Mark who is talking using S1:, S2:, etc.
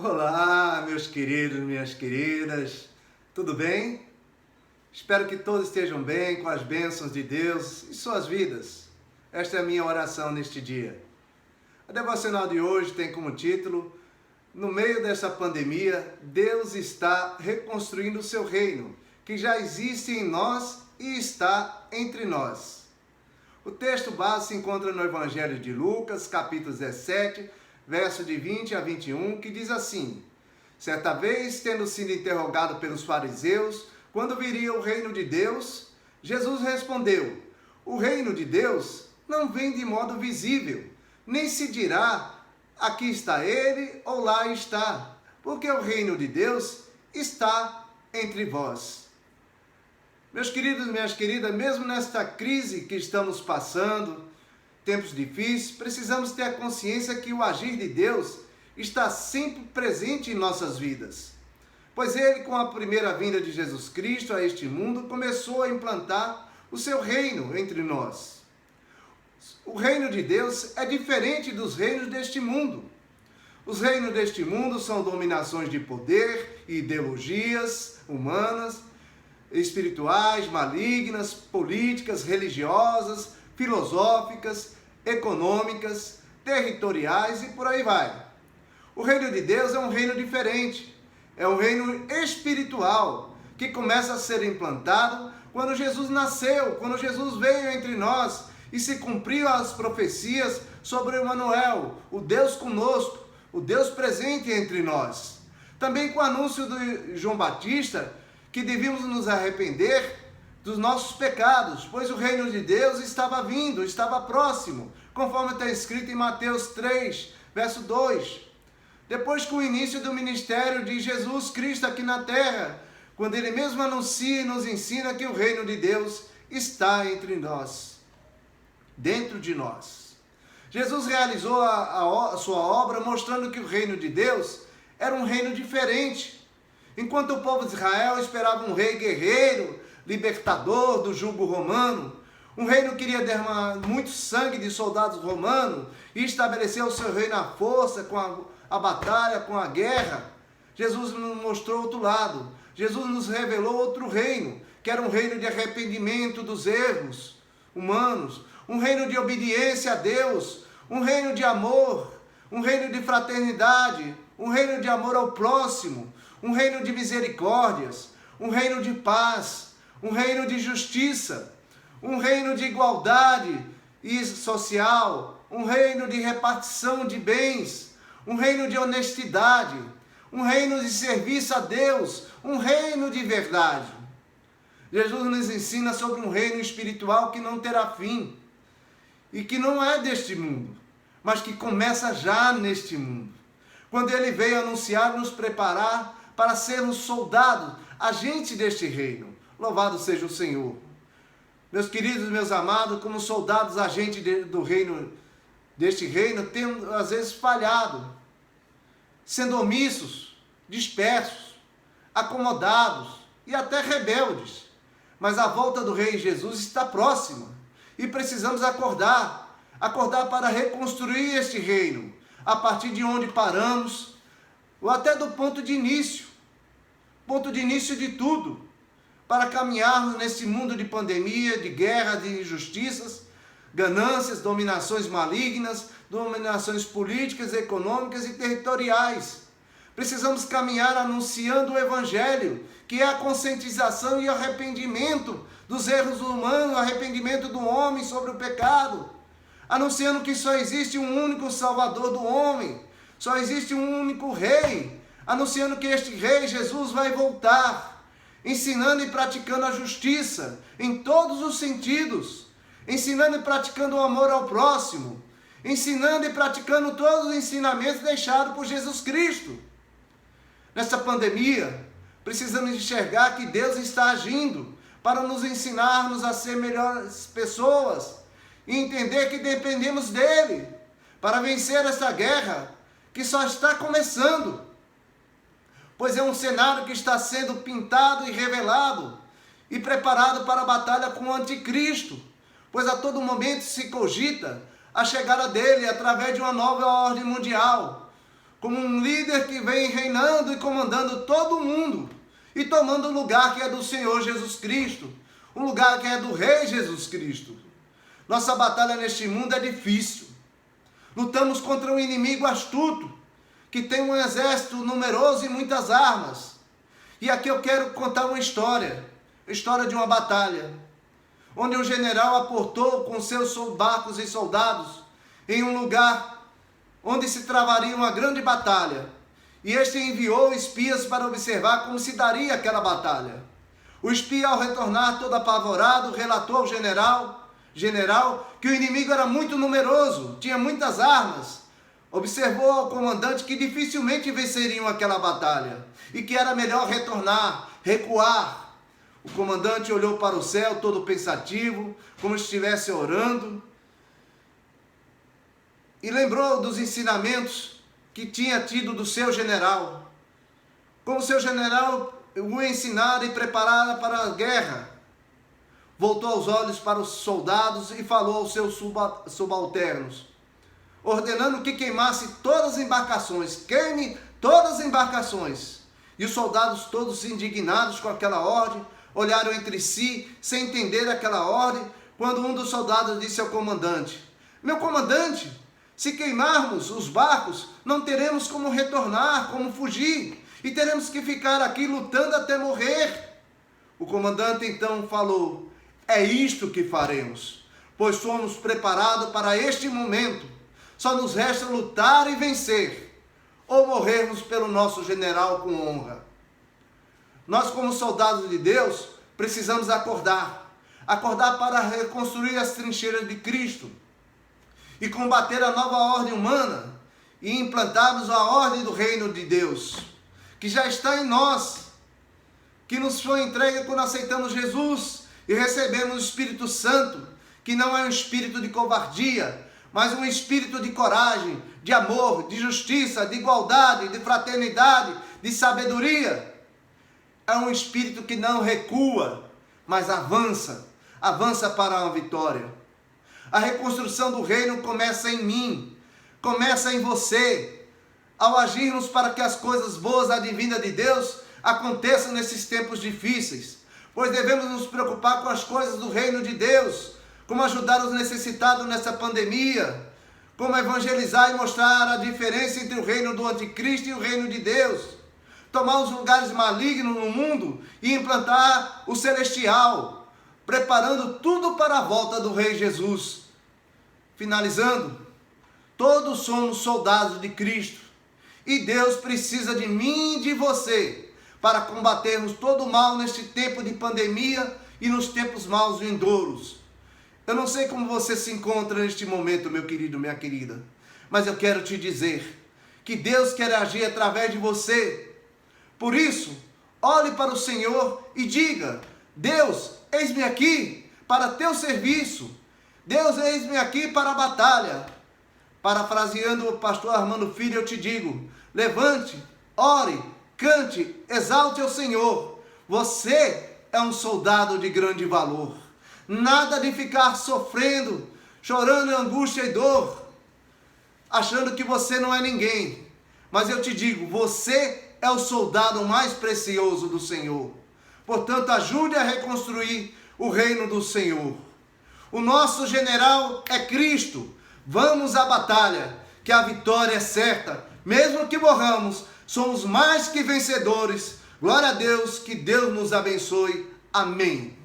S1: Olá, meus queridos, minhas queridas, tudo bem? Espero que todos estejam bem, com as bênçãos de Deus em suas vidas. Esta é a minha oração neste dia. A devocional de hoje tem como título: No meio dessa pandemia, Deus está reconstruindo o seu reino, que já existe em nós e está entre nós. O texto base se encontra no Evangelho de Lucas, capítulo 17, verso de 20 a 21, que diz assim: Certa vez, tendo sido interrogado pelos fariseus, quando viria o reino de Deus, Jesus respondeu: O reino de Deus não vem de modo visível, nem se dirá, aqui está ele ou lá está, porque o reino de Deus está entre vós. Meus queridos, minhas queridas, mesmo nesta crise que estamos passando, tempos difíceis, precisamos ter a consciência que o agir de Deus está sempre presente em nossas vidas. Pois Ele, com a primeira vinda de Jesus Cristo a este mundo, começou a implantar o seu reino entre nós. O reino de Deus é diferente dos reinos deste mundo. Os reinos deste mundo são dominações de poder e ideologias humanas, espirituais, malignas, políticas, religiosas, filosóficas, econômicas, territoriais e por aí vai. O reino de Deus é um reino diferente, é um reino espiritual que começa a ser implantado quando Jesus nasceu, quando Jesus veio entre nós e se cumpriu as profecias sobre o Emanuel, o Deus conosco, o Deus presente entre nós. Também com o anúncio de João Batista que devíamos nos arrepender dos nossos pecados, pois o reino de Deus estava vindo, estava próximo, conforme está escrito em Mateus 3, verso 2. Depois, com o início do ministério de Jesus Cristo aqui na terra, quando Ele mesmo anuncia e nos ensina que o reino de Deus está entre nós, dentro de nós. Jesus realizou a sua obra mostrando que o reino de Deus era um reino diferente. Enquanto o povo de Israel esperava um rei guerreiro, libertador do jugo romano, um reino que iria derramar muito sangue de soldados romanos e estabelecer o seu reino à força, com a batalha, com a guerra, Jesus nos mostrou outro lado. Jesus nos revelou outro reino, que era um reino de arrependimento dos erros humanos, um reino de obediência a Deus, um reino de amor, um reino de fraternidade, um reino de amor ao próximo, um reino de misericórdias, um reino de paz, um reino de justiça, um reino de igualdade social, um reino de repartição de bens, um reino de honestidade, um reino de serviço a Deus, um reino de verdade. Jesus nos ensina sobre um reino espiritual que não terá fim e que não é deste mundo, mas que começa já neste mundo. Quando Ele veio anunciar, nos preparar para sermos soldados, agentes deste reino. Louvado seja o Senhor. Meus queridos, meus amados, como soldados, agentes do reino, deste reino, temos às vezes falhado, sendo omissos, dispersos, acomodados e até rebeldes. Mas a volta do Rei Jesus está próxima e precisamos acordar para reconstruir este reino, a partir de onde paramos, ou até do ponto de início de tudo, para caminharmos nesse mundo de pandemia, de guerra, de injustiças, ganâncias, dominações malignas, dominações políticas, econômicas e territoriais. Precisamos caminhar anunciando o Evangelho, que é a conscientização e arrependimento dos erros humanos, o arrependimento do homem sobre o pecado, anunciando que só existe um único Salvador do homem, só existe um único Rei, anunciando que este Rei, Jesus, vai voltar, ensinando e praticando a justiça em todos os sentidos, ensinando e praticando o amor ao próximo, ensinando e praticando todos os ensinamentos deixados por Jesus Cristo. Nessa pandemia, precisamos enxergar que Deus está agindo para nos ensinarmos a ser melhores pessoas e entender que dependemos dEle para vencer essa guerra que só está começando. Pois é um cenário que está sendo pintado e revelado e preparado para a batalha com o anticristo, pois a todo momento se cogita a chegada dele através de uma nova ordem mundial, como um líder que vem reinando e comandando todo mundo e tomando o lugar que é do Senhor Jesus Cristo, um lugar que é do Rei Jesus Cristo. Nossa batalha neste mundo é difícil. Lutamos contra um inimigo astuto, que tem um exército numeroso e muitas armas. E aqui eu quero contar uma história de uma batalha, onde um general aportou com seus barcos e soldados em um lugar onde se travaria uma grande batalha. E este enviou espias para observar como se daria aquela batalha. O espia, ao retornar todo apavorado, relatou ao general que o inimigo era muito numeroso, tinha muitas armas. Observou ao comandante que dificilmente venceriam aquela batalha e que era melhor retornar, recuar. O comandante olhou para o céu todo pensativo, como se estivesse orando, e lembrou dos ensinamentos que tinha tido do seu general. Como seu general o ensinara e preparara para a guerra. Voltou os olhos para os soldados e falou aos seus subalternos, ordenando que queimasse todas as embarcações. Queime todas as embarcações. E os soldados, todos indignados com aquela ordem, olharam entre si, sem entender aquela ordem, quando um dos soldados disse ao comandante: meu comandante, se queimarmos os barcos, não teremos como retornar, como fugir, e teremos que ficar aqui lutando até morrer. O comandante então falou: é isto que faremos, pois somos preparados para este momento. Só nos resta lutar e vencer, ou morrermos pelo nosso general com honra. Nós, como soldados de Deus, precisamos acordar para reconstruir as trincheiras de Cristo e combater a nova ordem humana e implantarmos a ordem do reino de Deus, que já está em nós, que nos foi entregue quando aceitamos Jesus e recebemos o Espírito Santo, que não é um espírito de covardia, mas um espírito de coragem, de amor, de justiça, de igualdade, de fraternidade, de sabedoria. É um espírito que não recua, mas avança para a vitória. A reconstrução do reino começa em mim, começa em você, ao agirmos para que as coisas boas, a divina de Deus, aconteçam nesses tempos difíceis, pois devemos nos preocupar com as coisas do reino de Deus, como ajudar os necessitados nessa pandemia, como evangelizar e mostrar a diferença entre o reino do anticristo e o reino de Deus, tomar os lugares malignos no mundo e implantar o celestial, preparando tudo para a volta do Rei Jesus. Finalizando, todos somos soldados de Cristo e Deus precisa de mim e de você para combatermos todo o mal neste tempo de pandemia e nos tempos maus vindouros. Eu não sei como você se encontra neste momento, meu querido, minha querida, mas eu quero te dizer que Deus quer agir através de você. Por isso, olhe para o Senhor e diga: Deus, eis-me aqui para teu serviço. Deus, eis-me aqui para a batalha. Parafraseando o pastor Armando Filho, eu te digo: levante, ore, cante, exalte ao Senhor. Você é um soldado de grande valor. Nada de ficar sofrendo, chorando em angústia e dor, achando que você não é ninguém. Mas eu te digo, você é o soldado mais precioso do Senhor. Portanto, ajude a reconstruir o reino do Senhor. O nosso general é Cristo. Vamos à batalha, que a vitória é certa. Mesmo que morramos, somos mais que vencedores. Glória a Deus, que Deus nos abençoe. Amém.